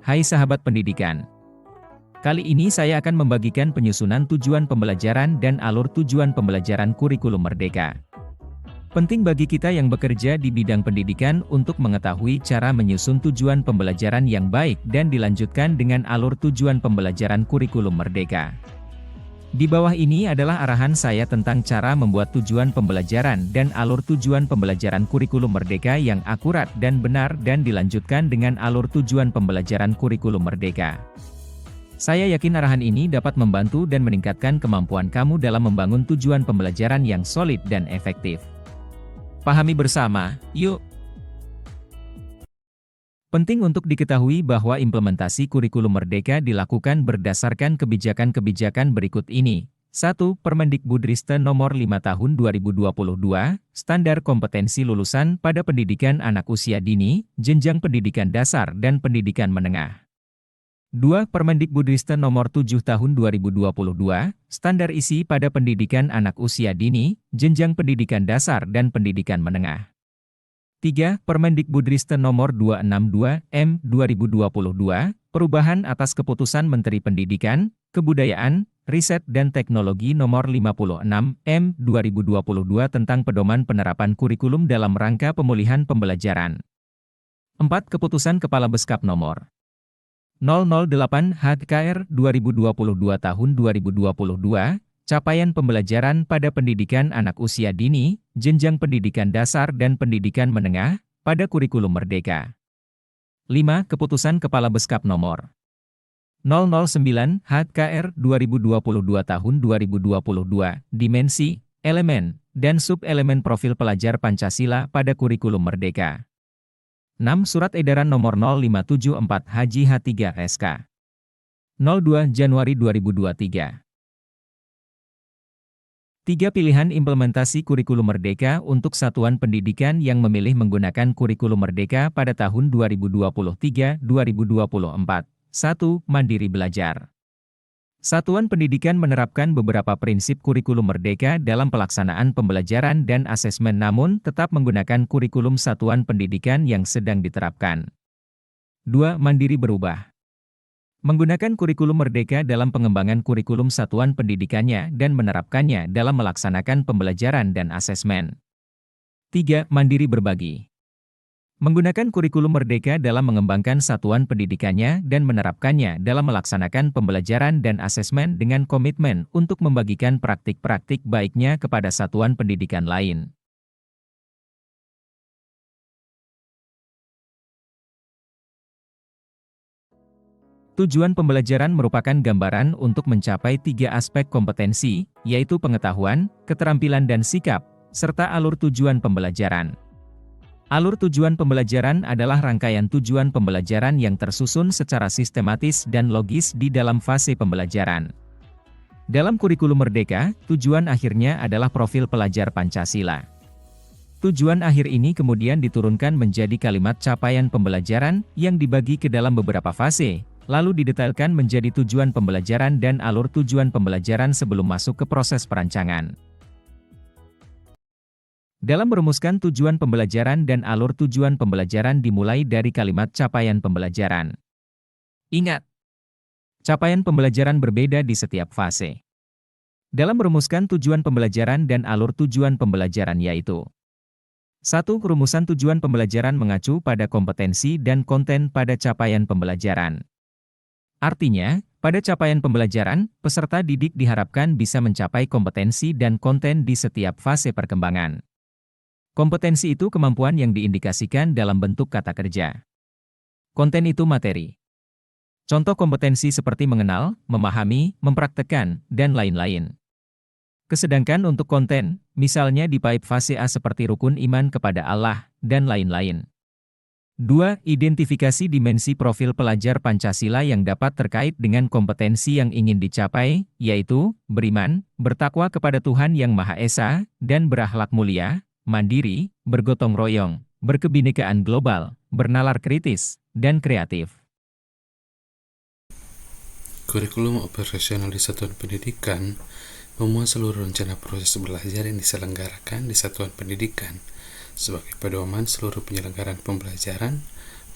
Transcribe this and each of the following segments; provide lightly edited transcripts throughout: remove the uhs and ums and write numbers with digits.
Hai sahabat pendidikan. Kali ini saya akan membagikan penyusunan tujuan pembelajaran dan alur tujuan pembelajaran kurikulum Merdeka. Penting bagi kita yang bekerja di bidang pendidikan untuk mengetahui cara menyusun tujuan pembelajaran yang baik dan dilanjutkan dengan alur tujuan pembelajaran kurikulum Merdeka. Di bawah ini adalah arahan saya tentang cara membuat tujuan pembelajaran dan alur tujuan pembelajaran kurikulum Merdeka yang akurat dan benar dan dilanjutkan dengan alur tujuan pembelajaran kurikulum Merdeka. Saya yakin arahan ini dapat membantu dan meningkatkan kemampuan kamu dalam membangun tujuan pembelajaran yang solid dan efektif. Pahami bersama, yuk! Penting untuk diketahui bahwa implementasi kurikulum Merdeka dilakukan berdasarkan kebijakan-kebijakan berikut ini. 1. Permendikbudristek Nomor 5 Tahun 2022, Standar Kompetensi Lulusan pada Pendidikan Anak Usia Dini, Jenjang Pendidikan Dasar dan Pendidikan Menengah. 2. Permendikbudristek Nomor 7 Tahun 2022, Standar Isi pada Pendidikan Anak Usia Dini, Jenjang Pendidikan Dasar dan Pendidikan Menengah. 3. Permendikbudristek Nomor 262 M 2022, Perubahan atas Keputusan Menteri Pendidikan, Kebudayaan, Riset dan Teknologi Nomor 56 M 2022 tentang pedoman penerapan kurikulum dalam rangka pemulihan pembelajaran. 4. Keputusan Kepala Beskap Nomor 008 HKR 2022 tahun 2022, Capaian Pembelajaran pada Pendidikan Anak Usia Dini, Jenjang Pendidikan Dasar dan Pendidikan Menengah, pada Kurikulum Merdeka. 5. Keputusan Kepala Beskap Nomor 009 HKR 2022 tahun 2022, Dimensi, Elemen, dan Sub-elemen Profil Pelajar Pancasila pada Kurikulum Merdeka. 6. Surat Edaran Nomor 0574 HJH3 SK. 02 Januari 2023. 3. Pilihan implementasi kurikulum Merdeka untuk satuan pendidikan yang memilih menggunakan kurikulum Merdeka pada tahun 2023-2024. 1. Mandiri belajar. Satuan pendidikan menerapkan beberapa prinsip kurikulum Merdeka dalam pelaksanaan pembelajaran dan asesmen namun tetap menggunakan kurikulum satuan pendidikan yang sedang diterapkan. 2. Mandiri berubah. Menggunakan kurikulum Merdeka dalam pengembangan kurikulum satuan pendidikannya dan menerapkannya dalam melaksanakan pembelajaran dan asesmen. 3. Mandiri berbagi. Menggunakan kurikulum Merdeka dalam mengembangkan satuan pendidikannya dan menerapkannya dalam melaksanakan pembelajaran dan asesmen dengan komitmen untuk membagikan praktik-praktik baiknya kepada satuan pendidikan lain. Tujuan pembelajaran merupakan gambaran untuk mencapai 3 aspek kompetensi, yaitu pengetahuan, keterampilan dan sikap, serta alur tujuan pembelajaran. Alur tujuan pembelajaran adalah rangkaian tujuan pembelajaran yang tersusun secara sistematis dan logis di dalam fase pembelajaran. Dalam kurikulum Merdeka, tujuan akhirnya adalah profil pelajar Pancasila. Tujuan akhir ini kemudian diturunkan menjadi kalimat capaian pembelajaran yang dibagi ke dalam beberapa fase, lalu didetailkan menjadi tujuan pembelajaran dan alur tujuan pembelajaran sebelum masuk ke proses perancangan. Dalam merumuskan tujuan pembelajaran dan alur tujuan pembelajaran dimulai dari kalimat capaian pembelajaran. Ingat, capaian pembelajaran berbeda di setiap fase. Dalam merumuskan tujuan pembelajaran dan alur tujuan pembelajaran yaitu 1. Rumusan tujuan pembelajaran mengacu pada kompetensi dan konten pada capaian pembelajaran. Artinya, pada capaian pembelajaran, peserta didik diharapkan bisa mencapai kompetensi dan konten di setiap fase perkembangan. Kompetensi itu kemampuan yang diindikasikan dalam bentuk kata kerja. Konten itu materi. Contoh kompetensi seperti mengenal, memahami, mempraktekkan, dan lain-lain. Sedangkan untuk konten, misalnya di bab fase A seperti rukun iman kepada Allah, dan lain-lain. 2. Identifikasi dimensi profil pelajar Pancasila yang dapat terkait dengan kompetensi yang ingin dicapai, yaitu, beriman, bertakwa kepada Tuhan Yang Maha Esa, dan berakhlak mulia, mandiri, bergotong royong, berkebinekaan global, bernalar kritis, dan kreatif. Kurikulum operasional di satuan pendidikan memuat seluruh rencana proses belajar yang diselenggarakan di satuan pendidikan, sebagai pedoman seluruh penyelenggaraan pembelajaran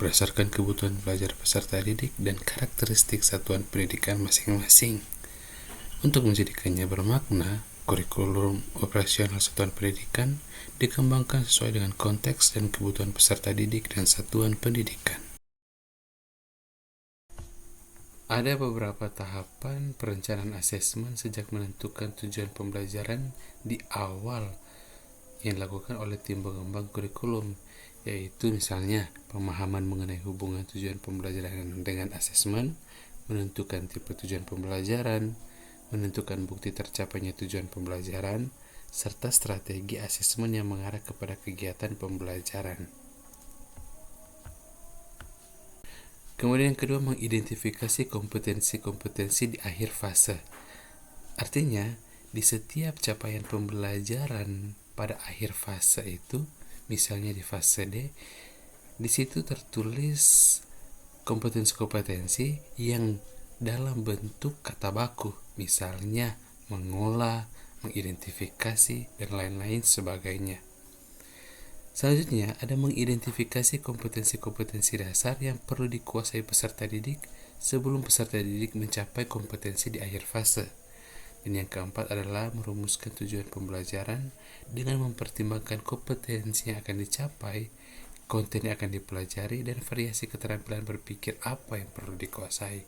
berdasarkan kebutuhan belajar peserta didik dan karakteristik satuan pendidikan masing-masing. Untuk menjadikannya bermakna, kurikulum operasional satuan pendidikan dikembangkan sesuai dengan konteks dan kebutuhan peserta didik dan satuan pendidikan. Ada beberapa tahapan perencanaan asesmen sejak menentukan tujuan pembelajaran di awal yang dilakukan oleh tim pengembang kurikulum, yaitu misalnya pemahaman mengenai hubungan tujuan pembelajaran dengan asesmen, menentukan tipe tujuan pembelajaran, menentukan bukti tercapainya tujuan pembelajaran, serta strategi asesmen yang mengarah kepada kegiatan pembelajaran. Kemudian yang kedua, mengidentifikasi kompetensi-kompetensi di akhir fase. Artinya, di setiap capaian pembelajaran pada akhir fase itu, misalnya di fase D, di situ tertulis kompetensi-kompetensi yang dalam bentuk kata baku, misalnya mengolah, mengidentifikasi, dan lain-lain sebagainya. Selanjutnya, ada mengidentifikasi kompetensi-kompetensi dasar yang perlu dikuasai peserta didik sebelum peserta didik mencapai kompetensi di akhir fase. Dan yang keempat adalah merumuskan tujuan pembelajaran dengan mempertimbangkan kompetensi yang akan dicapai, konten yang akan dipelajari, dan variasi keterampilan berpikir apa yang perlu dikuasai.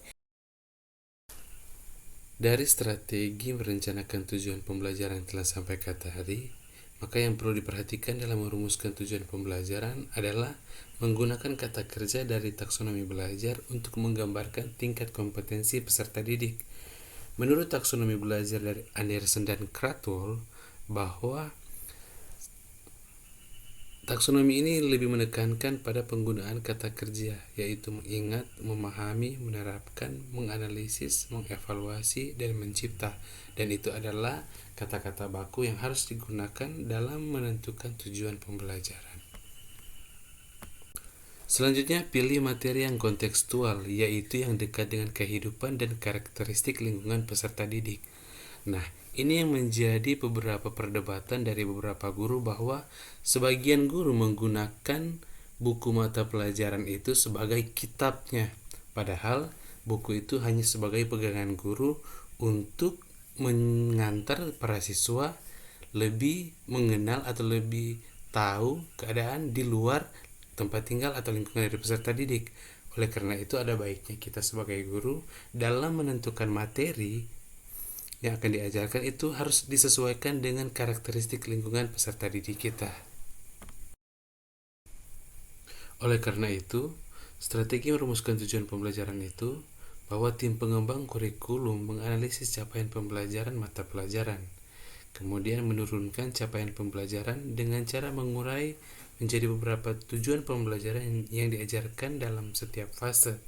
Dari strategi merencanakan tujuan pembelajaran yang telah sampai kata tadi, maka yang perlu diperhatikan dalam merumuskan tujuan pembelajaran adalah menggunakan kata kerja dari taksonomi belajar untuk menggambarkan tingkat kompetensi peserta didik. Menurut taksonomi belajar dari Anderson dan Krathwohl, bahwa taksonomi ini lebih menekankan pada penggunaan kata kerja, yaitu mengingat, memahami, menerapkan, menganalisis, mengevaluasi, dan mencipta. Dan itu adalah kata-kata baku yang harus digunakan dalam menentukan tujuan pembelajaran. Selanjutnya, pilih materi yang kontekstual, yaitu yang dekat dengan kehidupan dan karakteristik lingkungan peserta didik. Nah, ini yang menjadi beberapa perdebatan dari beberapa guru bahwa sebagian guru menggunakan buku mata pelajaran itu sebagai kitabnya, padahal buku itu hanya sebagai pegangan guru untuk mengantar para siswa lebih mengenal atau lebih tahu keadaan di luar tempat tinggal atau lingkungan dari peserta didik. Oleh karena itu, ada baiknya kita sebagai guru dalam menentukan materi yang akan diajarkan itu harus disesuaikan dengan karakteristik lingkungan peserta didik kita. Oleh karena itu, strategi merumuskan tujuan pembelajaran itu bahwa tim pengembang kurikulum menganalisis capaian pembelajaran mata pelajaran, kemudian menurunkan capaian pembelajaran dengan cara mengurai menjadi beberapa tujuan pembelajaran yang diajarkan dalam setiap fase.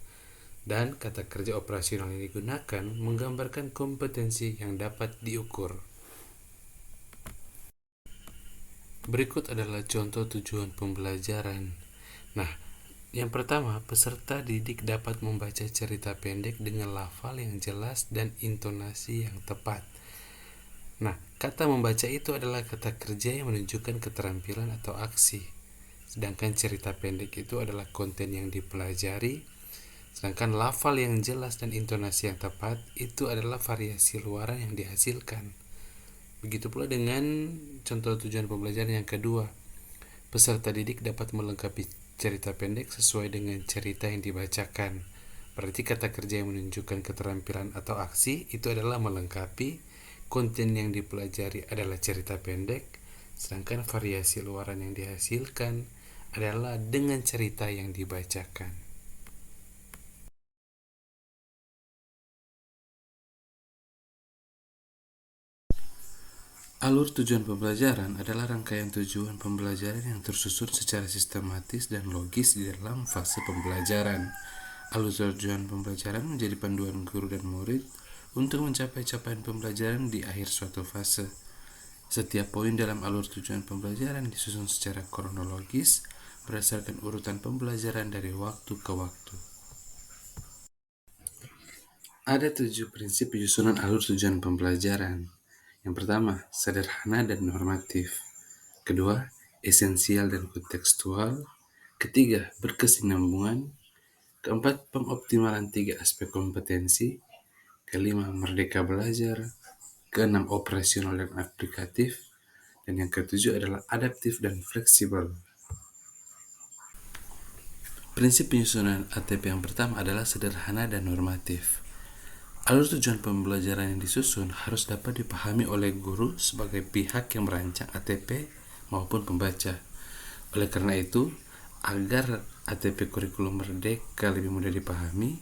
Dan kata kerja operasional yang digunakan menggambarkan kompetensi yang dapat diukur. Berikut adalah contoh tujuan pembelajaran. Nah, yang pertama, peserta didik dapat membaca cerita pendek dengan lafal yang jelas dan intonasi yang tepat. Nah, kata membaca itu adalah kata kerja yang menunjukkan keterampilan atau aksi. Sedangkan cerita pendek itu adalah konten yang dipelajari. Sedangkan lafal yang jelas dan intonasi yang tepat itu adalah variasi luaran yang dihasilkan. Begitu pula dengan contoh tujuan pembelajaran yang kedua. Peserta didik dapat melengkapi cerita pendek sesuai dengan cerita yang dibacakan. Berarti kata kerja yang menunjukkan keterampilan atau aksi itu adalah melengkapi, konten yang dipelajari adalah cerita pendek, sedangkan variasi luaran yang dihasilkan adalah dengan cerita yang dibacakan. Alur tujuan pembelajaran adalah rangkaian tujuan pembelajaran yang tersusun secara sistematis dan logis di dalam fase pembelajaran. Alur tujuan pembelajaran menjadi panduan guru dan murid untuk mencapai capaian pembelajaran di akhir suatu fase. Setiap poin dalam alur tujuan pembelajaran disusun secara kronologis berdasarkan urutan pembelajaran dari waktu ke waktu. Ada 7 prinsip penyusunan alur tujuan pembelajaran. Yang pertama, sederhana dan normatif. Kedua, esensial dan kontekstual. Ketiga, berkesinambungan. Keempat, pengoptimalan 3 aspek kompetensi. Kelima, merdeka belajar. Keenam, operasional dan aplikatif. Dan yang ketujuh adalah adaptif dan fleksibel. Prinsip penyusunan ATP yang pertama adalah sederhana dan normatif. Alur tujuan pembelajaran yang disusun harus dapat dipahami oleh guru sebagai pihak yang merancang ATP maupun pembaca. Oleh karena itu, agar ATP kurikulum merdeka lebih mudah dipahami,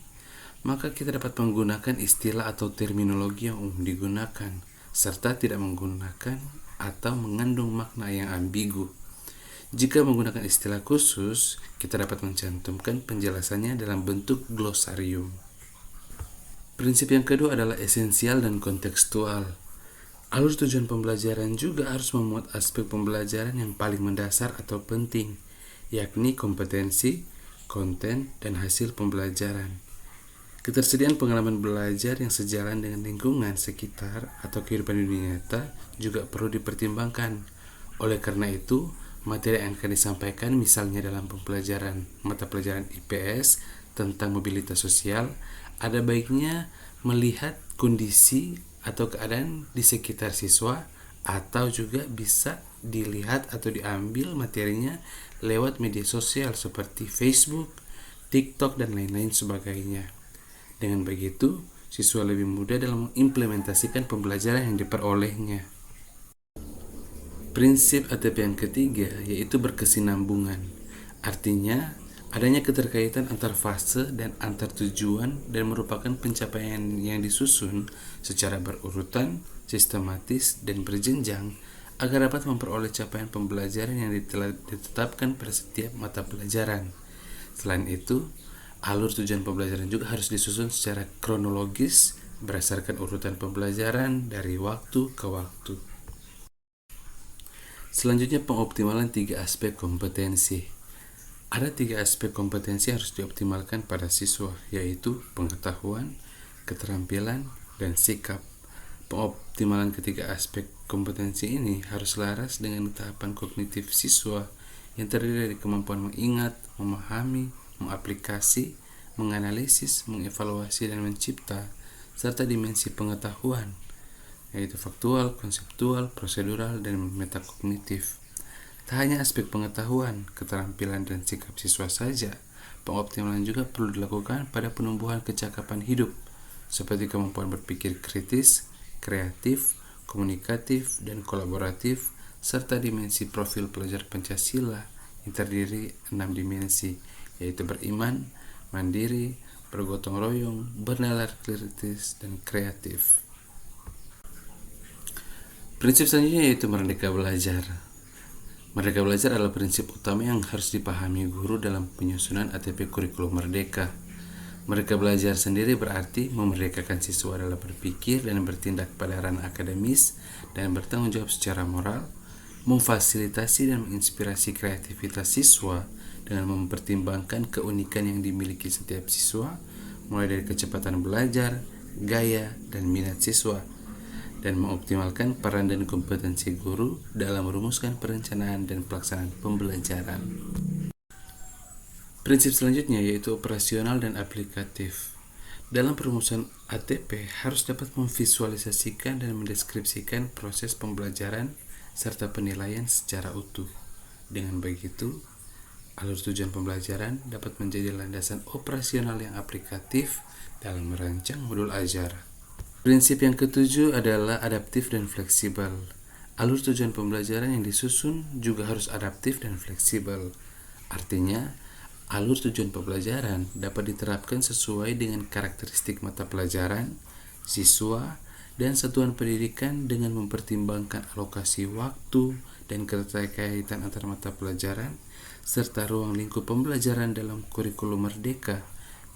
maka kita dapat menggunakan istilah atau terminologi yang umum digunakan, serta tidak menggunakan atau mengandung makna yang ambigu. Jika menggunakan istilah khusus, kita dapat mencantumkan penjelasannya dalam bentuk glosarium. Prinsip yang kedua adalah esensial dan kontekstual. Alur tujuan pembelajaran juga harus memuat aspek pembelajaran yang paling mendasar atau penting, yakni kompetensi, konten, dan hasil pembelajaran. Ketersediaan pengalaman belajar yang sejalan dengan lingkungan sekitar atau kehidupan di dunia nyata juga perlu dipertimbangkan. Oleh karena itu, materi yang akan disampaikan misalnya dalam pembelajaran mata pelajaran IPS tentang mobilitas sosial, ada baiknya melihat kondisi atau keadaan di sekitar siswa, atau juga bisa dilihat atau diambil materinya lewat media sosial seperti Facebook, TikTok, dan lain-lain sebagainya. Dengan begitu, siswa lebih mudah dalam mengimplementasikan pembelajaran yang diperolehnya. Prinsip ATP yang ketiga yaitu berkesinambungan. Artinya, adanya keterkaitan antar fase dan antar tujuan dan merupakan pencapaian yang disusun secara berurutan, sistematis, dan berjenjang agar dapat memperoleh capaian pembelajaran yang ditetapkan pada setiap mata pelajaran. Selain itu, alur tujuan pembelajaran juga harus disusun secara kronologis berdasarkan urutan pembelajaran dari waktu ke waktu. Selanjutnya, pengoptimalan 3 aspek kompetensi. Ada 3 aspek kompetensi yang harus dioptimalkan pada siswa, yaitu pengetahuan, keterampilan, dan sikap. Pengoptimalan ketiga aspek kompetensi ini harus selaras dengan tahapan kognitif siswa yang terdiri dari kemampuan mengingat, memahami, mengaplikasi, menganalisis, mengevaluasi, dan mencipta, serta dimensi pengetahuan, yaitu faktual, konseptual, prosedural, dan metakognitif. Tak hanya aspek pengetahuan, keterampilan, dan sikap siswa saja, pengoptimalan juga perlu dilakukan pada penumbuhan kecakapan hidup, seperti kemampuan berpikir kritis, kreatif, komunikatif, dan kolaboratif, serta dimensi profil pelajar Pancasila yang terdiri 6 dimensi, yaitu beriman, mandiri, bergotong royong, bernalar kritis, dan kreatif. Prinsip selanjutnya yaitu merdeka belajar. Merdeka belajar adalah prinsip utama yang harus dipahami guru dalam penyusunan ATP kurikulum merdeka. Merdeka belajar sendiri berarti memerdekakan siswa dalam berpikir dan bertindak pada ranah akademis dan bertanggung jawab secara moral, memfasilitasi dan menginspirasi kreativitas siswa dengan mempertimbangkan keunikan yang dimiliki setiap siswa, mulai dari kecepatan belajar, gaya, dan minat siswa, dan mengoptimalkan peran dan kompetensi guru dalam merumuskan perencanaan dan pelaksanaan pembelajaran. Prinsip selanjutnya yaitu operasional dan aplikatif. Dalam perumusan ATP harus dapat memvisualisasikan dan mendeskripsikan proses pembelajaran serta penilaian secara utuh. Dengan begitu, alur tujuan pembelajaran dapat menjadi landasan operasional yang aplikatif dalam merancang modul ajar. Prinsip yang ketujuh adalah adaptif dan fleksibel. Alur tujuan pembelajaran yang disusun juga harus adaptif dan fleksibel. Artinya, alur tujuan pembelajaran dapat diterapkan sesuai dengan karakteristik mata pelajaran, siswa, dan satuan pendidikan dengan mempertimbangkan alokasi waktu dan keterkaitan antar mata pelajaran, serta ruang lingkup pembelajaran dalam kurikulum merdeka,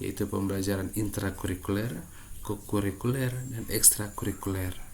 yaitu pembelajaran intrakurikuler, kokurikuler, dan ekstrakurikuler.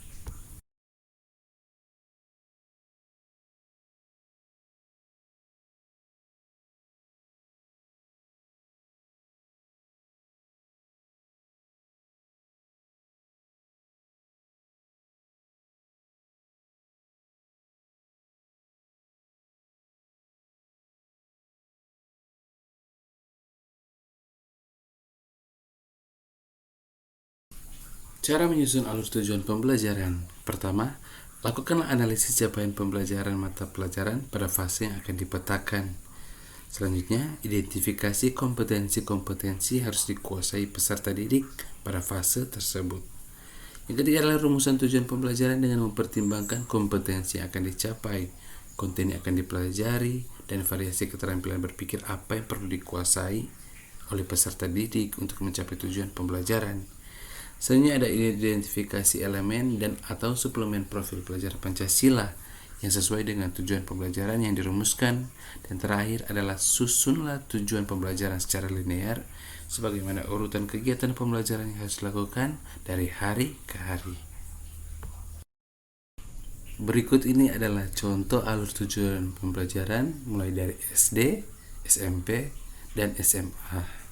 Cara menyusun alur tujuan pembelajaran. Pertama, lakukanlah analisis capaian pembelajaran mata pelajaran pada fase yang akan dipetakan. Selanjutnya, identifikasi kompetensi-kompetensi harus dikuasai peserta didik pada fase tersebut. Yang ketiga adalah rumusan tujuan pembelajaran dengan mempertimbangkan kompetensi yang akan dicapai, konten yang akan dipelajari, dan variasi keterampilan berpikir apa yang perlu dikuasai oleh peserta didik untuk mencapai tujuan pembelajaran. Selanjutnya ada identifikasi elemen dan atau suplemen profil pelajar Pancasila yang sesuai dengan tujuan pembelajaran yang dirumuskan. Dan terakhir adalah susunlah tujuan pembelajaran secara linear sebagaimana urutan kegiatan pembelajaran yang harus dilakukan dari hari ke hari. Berikut ini adalah contoh alur tujuan pembelajaran mulai dari SD, SMP, dan SMA.